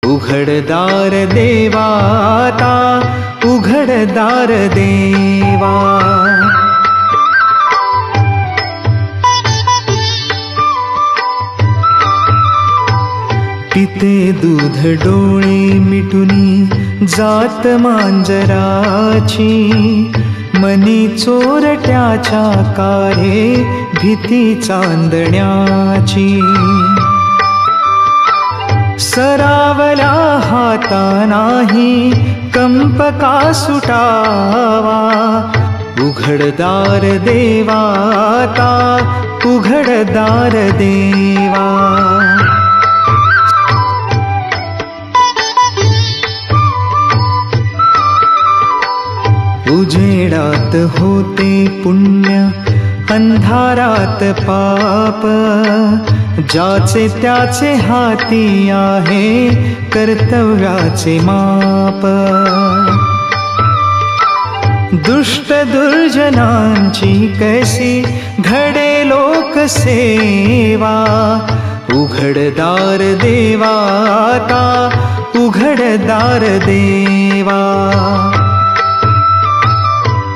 उघडदार देवाता उघडदार देवा। पिते दूध डोळे मिटुनी जात मांजराची, मनी चोरट्याच्या कारे भीती चांदण्याची। सरावला हाता नाही कंप का सुटावा, उघडदार देवाता उघडदार देवा। उजेडात होते पुण्य अंधारात पाप, ज्याचे त्याचे हाती आहे कर्तव्याचे माप। दुष्ट दुर्जनांची कैसी घडे लोकसेवा, उघडदार देवाता उघडदार देवा।